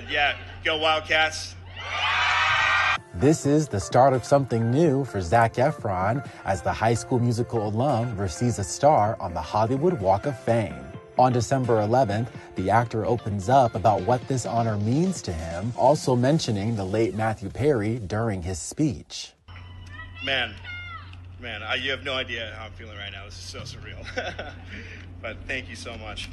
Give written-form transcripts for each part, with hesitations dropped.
Yeah, go Wildcats. This is the start of something new for Zac Efron as the High School Musical alum receives a star on the Hollywood Walk of Fame. On December 11th, the actor opens up about what this honor means to him, also mentioning the late Matthew Perry during his speech. Man, you have no idea how I'm feeling right now. This is so surreal. But thank you so much.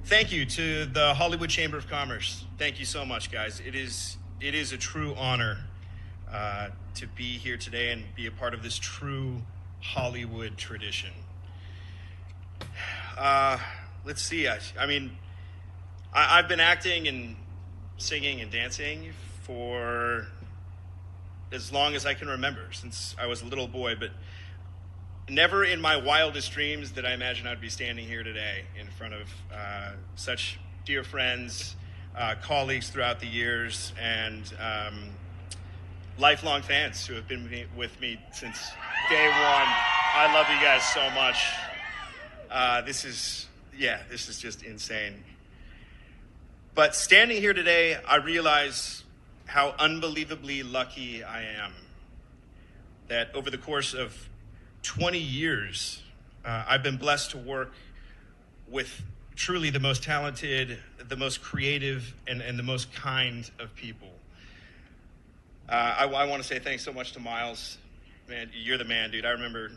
Thank you to the Hollywood Chamber of Commerce. Thank you so much, guys. It is a true honor to be here today and be a part of this true Hollywood tradition. Let's see. I've been acting and singing and dancing for as long as I can remember, since I was a little boy, but never in my wildest dreams did I imagine I'd be standing here today in front of such dear friends, colleagues throughout the years, and lifelong fans who have been with me since day one. I love you guys so much. This is just insane. But standing here today, I realize how unbelievably lucky I am that over the course of 20 years, I've been blessed to work with truly the most talented, the most creative, and the most kind of people. I want to say thanks so much to Miles. Man, you're the man, dude. I remember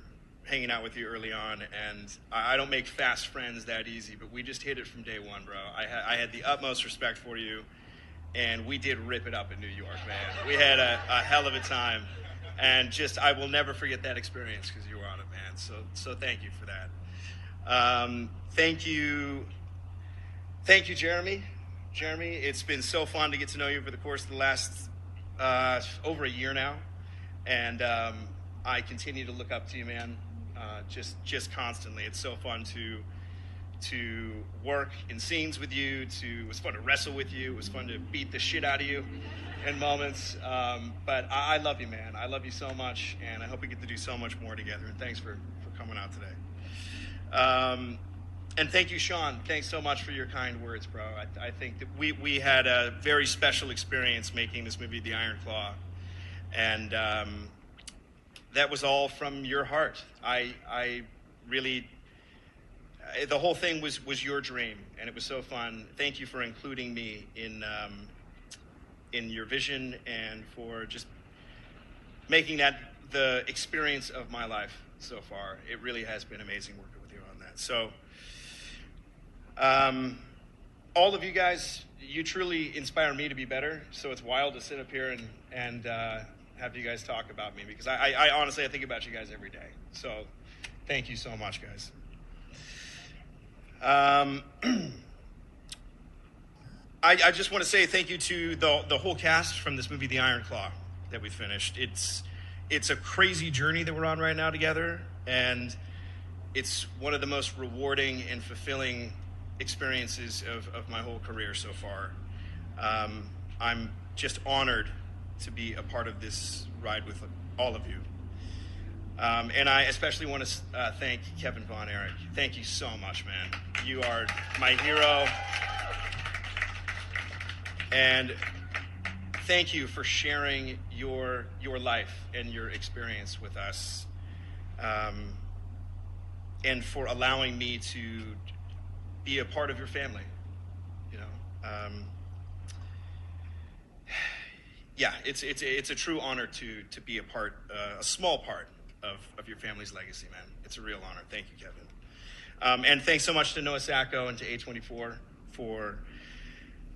hanging out with you early on, and I don't make fast friends that easy, but we just hit it from day one, bro. I had the utmost respect for you, and we did rip it up in New York, man. We had a hell of a time, and I will never forget that experience because you were on it, man. So thank you for that. Thank you, Jeremy. Jeremy, it's been so fun to get to know you over the course of the last over a year now, and I continue to look up to you, man. Just constantly. It's so fun to work in scenes with you. It was fun to wrestle with you. It was fun to beat the shit out of you in moments. But I love you, man. I love you so much, and I hope we get to do so much more together. And thanks for coming out today. And thank you, Sean. Thanks so much for your kind words, bro. I think that we had a very special experience making this movie, The Iron Claw, and that was all from your heart. I really, the whole thing was your dream, and it was so fun. Thank you for including me in your vision and for just making that the experience of my life so far. It really has been amazing working with you on that. So, all of you guys, you truly inspire me to be better. So it's wild to sit up here and have you guys talk about me, because I honestly, I think about you guys every day. So thank you so much, guys. I just want to say thank you to the whole cast from this movie, The Iron Claw, that we finished. It's a crazy journey that we're on right now together, and it's one of the most rewarding and fulfilling experiences of my whole career so far. I'm just honored to be a part of this ride with all of you. And I especially want to thank Kevin Von Erich. Thank you so much, man. You are my hero. And thank you for sharing your life and your experience with us. And for allowing me to be a part of your family, you know. Yeah, it's a true honor to be a small part of your family's legacy, man. It's a real honor. Thank you, Kevin. And thanks so much to Noah Sacco and to A24 for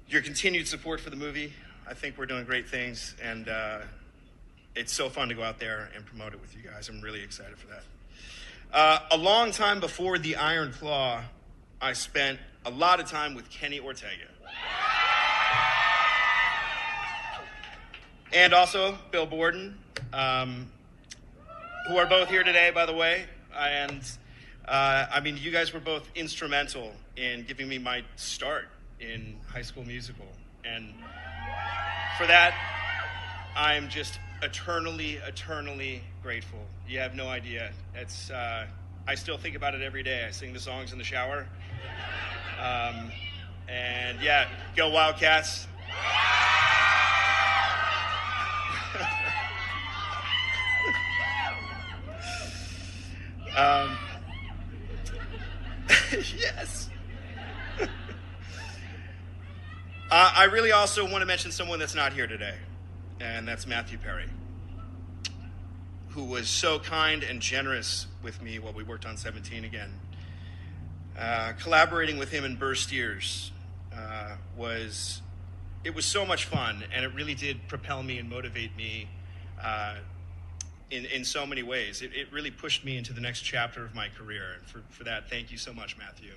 your continued support for the movie. I think we're doing great things, and it's so fun to go out there and promote it with you guys. I'm really excited for that. A long time before The Iron Claw, I spent a lot of time with Kenny Ortega. And also Bill Borden, who are both here today, by the way. And you guys were both instrumental in giving me my start in High School Musical. And for that, I'm just eternally grateful. You have no idea. I still think about it every day. I sing the songs in the shower. And yeah, go Wildcats. Yes. I really also want to mention someone that's not here today, and that's Matthew Perry, who was so kind and generous with me while we worked on 17 again. Collaborating with him in Burst Years was so much fun, and it really did propel me and motivate me in so many ways. It really pushed me into the next chapter of my career, and for that, thank you so much, Matthew.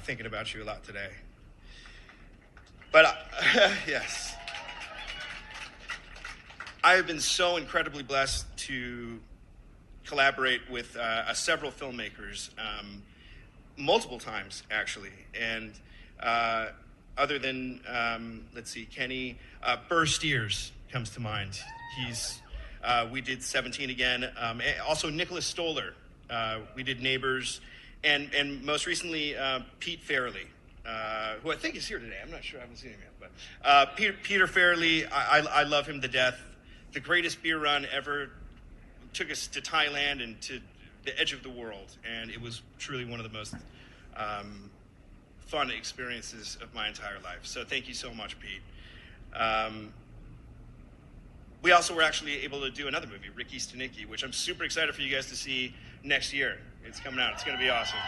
Thinking about you a lot today. But yes, I have been so incredibly blessed to collaborate with several filmmakers, multiple times actually, and other than let's see, Kenny, Burst Years comes to mind. We did 17 again. Also Nicholas Stoller, we did Neighbors, and most recently Pete Fairley, who I think is here today. I'm not sure, I haven't seen him yet, but Peter Fairley, I love him to death. The greatest beer run ever, took us to Thailand and to the edge of the world, and it was truly one of the most fun experiences of my entire life. So thank you so much, Pete. We also were actually able to do another movie, Ricky's to Nicky, which I'm super excited for you guys to see next year. It's coming out. It's going to be awesome.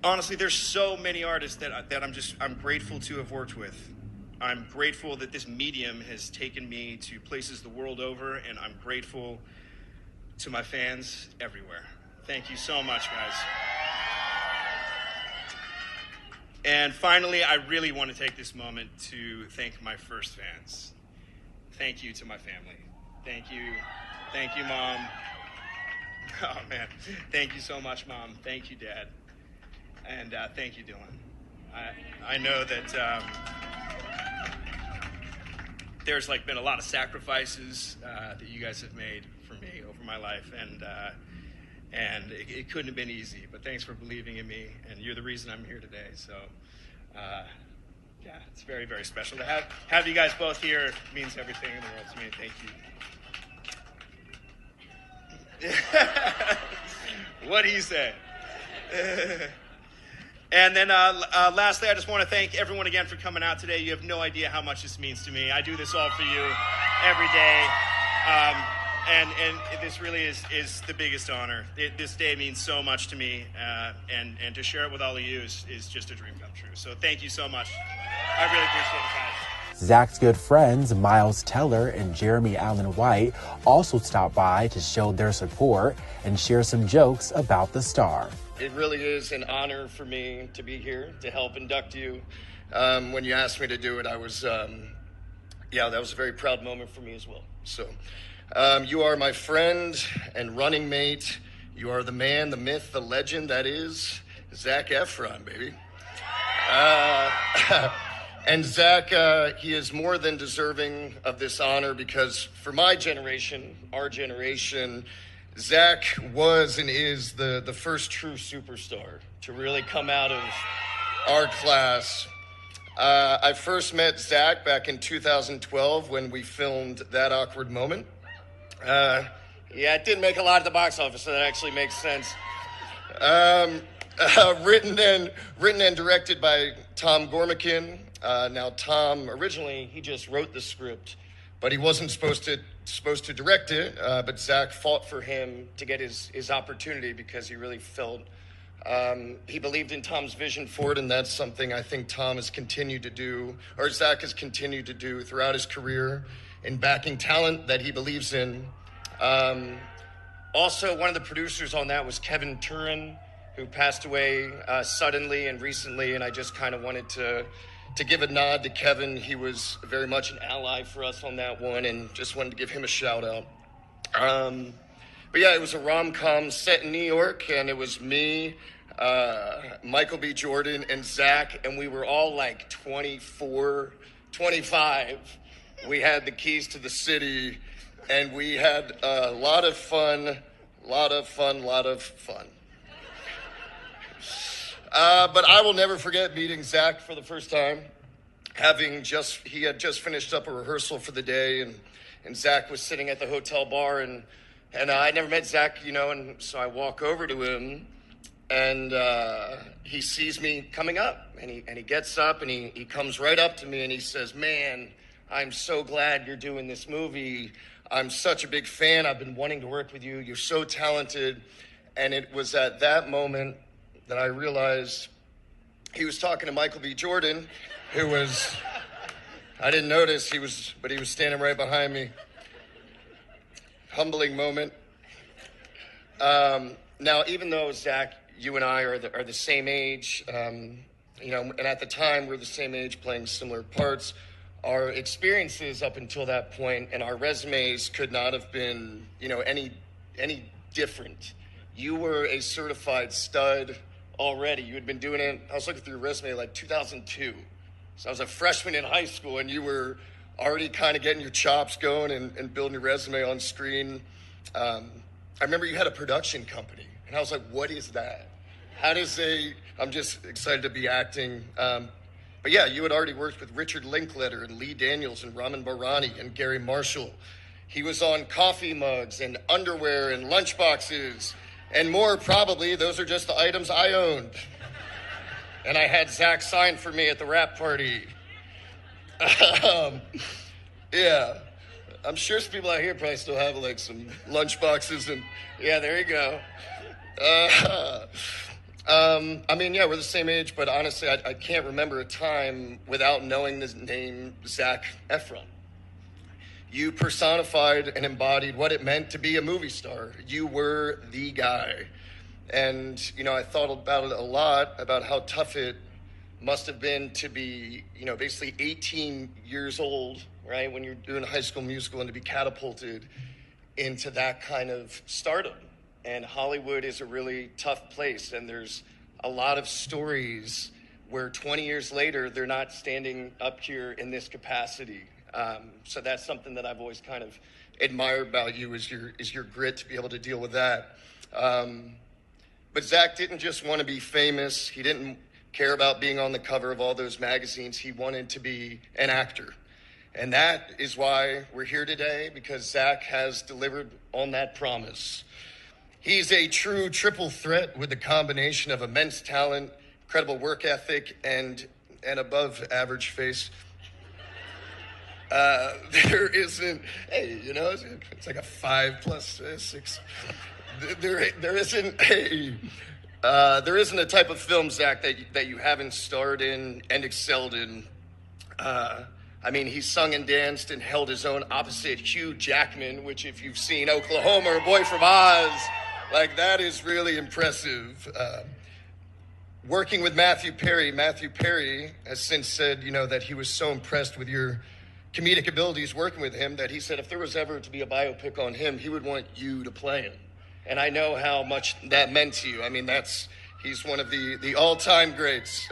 Honestly, there's so many artists that I'm grateful to have worked with. I'm grateful that this medium has taken me to places the world over, and I'm grateful to my fans everywhere. Thank you so much, guys. And finally, I really want to take this moment to thank my first fans. Thank you to my family. Thank you. Thank you, Mom. Oh, man. Thank you so much, Mom. Thank you, Dad. And thank you, Dylan. I know that there's been a lot of sacrifices that you guys have made for me over my life, and it couldn't have been easy. But thanks for believing in me, and you're the reason I'm here today. So, yeah, it's very, very special to have you guys both here. It means everything in the world to me. Thank you. What do you say? And then lastly, I just want to thank everyone again for coming out today. You have no idea how much this means to me. I do this all for you every day. And this really is the biggest honor. This day means so much to me, and to share it with all of you is just a dream come true. So thank you so much. I really appreciate it, guys. Zac's good friends, Miles Teller and Jeremy Allen White, also stopped by to show their support and share some jokes about the star. It really is an honor for me to be here to help induct you. When you asked me to do it, I was, that was a very proud moment for me as well. So, you are my friend and running mate. You are the man, the myth, the legend that is Zac Efron, baby. And Zac, he is more than deserving of this honor because for my generation, our generation, Zac was and is the first true superstar to really come out of our class. I first met Zac back in 2012 when we filmed That Awkward Moment. It didn't make a lot at the box office, so that actually makes sense. Written and directed by Tom Gormican. Now, Tom, originally, he just wrote the script, but he wasn't supposed to direct it, but Zac fought for him to get his opportunity because he really felt he believed in Tom's vision for it, and that's something I think Tom has continued to do, or Zac has continued to do throughout his career in backing talent that he believes in. Also, one of the producers on that was Kevin Turin, who passed away suddenly and recently, and I just kind of wanted to give a nod to Kevin. He was very much an ally for us on that one, and just wanted to give him a shout out. But yeah, it was a rom-com set in New York, and it was me, Michael B. Jordan, and Zac, and we were all 24, 25. We had the keys to the city, and we had a lot of fun. But I will never forget meeting Zac for the first time. He had just finished up a rehearsal for the day, and Zac was sitting at the hotel bar, and I never met Zac, and so I walk over to him, and he sees me coming up, and he gets up, and he comes right up to me, and he says, "Man, I'm so glad you're doing this movie. I'm such a big fan. I've been wanting to work with you. You're so talented." And it was at that moment that I realized he was talking to Michael B. Jordan, who was, I didn't notice but he was standing right behind me. Humbling moment. Now, even though Zac, you and I are the same age, and at the time we're the same age playing similar parts, our experiences up until that point and our resumes could not have been, any different. You were a certified stud already. You had been doing it, I was looking through your resume, like 2002. So I was a freshman in high school, and you were already kind of getting your chops going and building your resume on screen. I remember you had a production company, and I was like, what is that? I'm just excited to be acting. But yeah, you had already worked with Richard Linklater and Lee Daniels and Raman Barani and Gary Marshall. He was on coffee mugs and underwear and lunchboxes and more, probably. Those are just the items I owned. And I had Zac sign for me at the wrap party. Yeah. I'm sure some people out here probably still have like some lunch boxes and yeah, there you go. Yeah, we're the same age, but honestly, I can't remember a time without knowing the name Zac Efron. You personified and embodied what it meant to be a movie star. You were the guy. And, I thought about it a lot, about how tough it must have been to be, basically 18 years old, right, when you're doing a High School Musical, and to be catapulted into that kind of stardom. And Hollywood is a really tough place, and there's a lot of stories where 20 years later, they're not standing up here in this capacity. So that's something that I've always kind of admired about you, is your grit to be able to deal with that. But Zac didn't just want to be famous. He didn't care about being on the cover of all those magazines. He wanted to be an actor. And that is why we're here today, because Zac has delivered on that promise. He's a true triple threat with a combination of immense talent, incredible work ethic, and an above average face. There isn't, it's like a 5 plus 6. There isn't a type of film, Zac, that you haven't starred in and excelled in. He sung and danced and held his own opposite Hugh Jackman, which, if you've seen Oklahoma or Boy from Oz, that is really impressive. Working with Matthew Perry has since said, that he was so impressed with your comedic abilities working with him that he said if there was ever to be a biopic on him, he would want you to play him. And I know how much that meant to you. He's one of the all-time greats.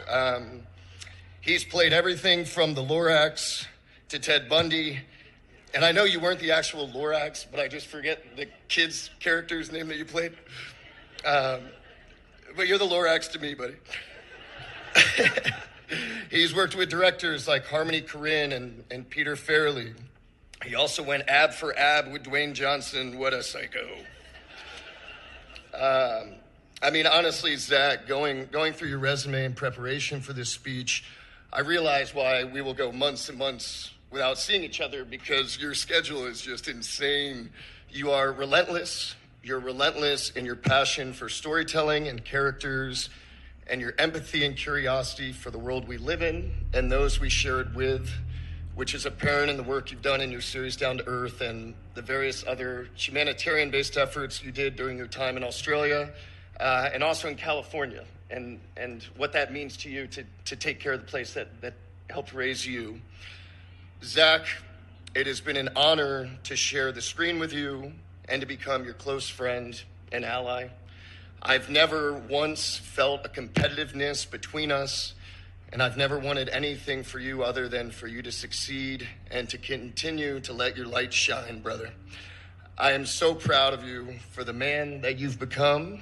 He's played everything from the Lorax to Ted Bundy. And I know you weren't the actual Lorax, but I just forget the kid's character's name that you played. But you're the Lorax to me, buddy. He's worked with directors like Harmony Korine and Peter Farrelly. He also went ab for ab with Dwayne Johnson. What a psycho. Honestly, Zac, going through your resume in preparation for this speech, I realize why we will go months and months without seeing each other, because your schedule is just insane. You are relentless. You're relentless in your passion for storytelling and characters, and your empathy and curiosity for the world we live in and those we share it with, which is apparent in the work you've done in your series Down to Earth and the various other humanitarian-based efforts you did during your time in Australia, and also in California, and what that means to you to take care of the place that helped raise you. Zac, it has been an honor to share the screen with you and to become your close friend and ally. I've never once felt a competitiveness between us, and I've never wanted anything for you other than for you to succeed and to continue to let your light shine, brother. I am so proud of you for the man that you've become,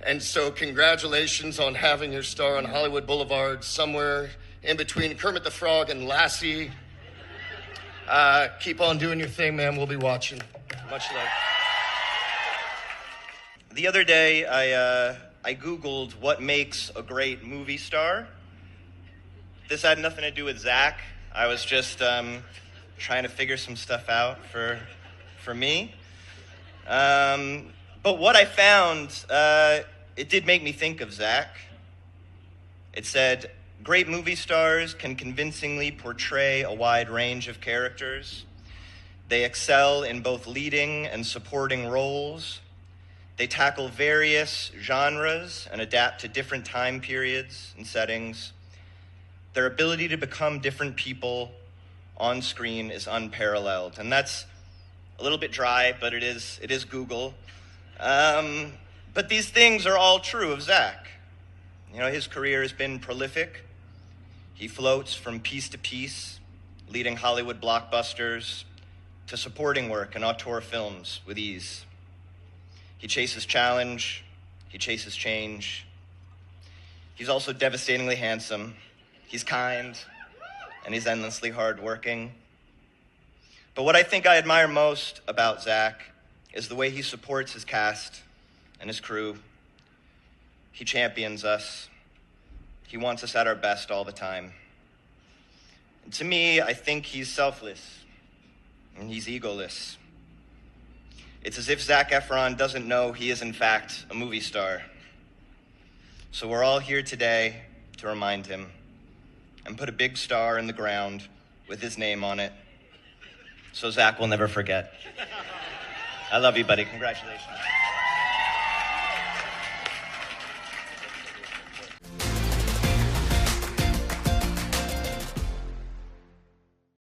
And so congratulations on having your star on Hollywood Boulevard, somewhere in between Kermit the Frog and Lassie. Keep on doing your thing, man. We'll be watching. Much love. The other day, I Googled what makes a great movie star. This had nothing to do with Zac. I was just trying to figure some stuff out for me. But what I found, it did make me think of Zac. It said, great movie stars can convincingly portray a wide range of characters. They excel in both leading and supporting roles. They tackle various genres and adapt to different time periods and settings. Their ability to become different people on screen is unparalleled. And that's a little bit dry, but it is Google. But these things are all true of Zac. You know, his career has been prolific. He floats from piece to piece, leading Hollywood blockbusters to supporting work and auteur films with ease. He chases challenge, he chases change. He's also devastatingly handsome. He's kind, and he's endlessly hardworking. But what I think I admire most about Zac is the way he supports his cast and his crew. He champions us. He wants us at our best all the time. And to me, I think he's selfless, and he's egoless. It's as if Zac Efron doesn't know he is in fact a movie star. So we're all here today to remind him and put a big star in the ground with his name on it, so Zac will never forget. I love you, buddy. Congratulations.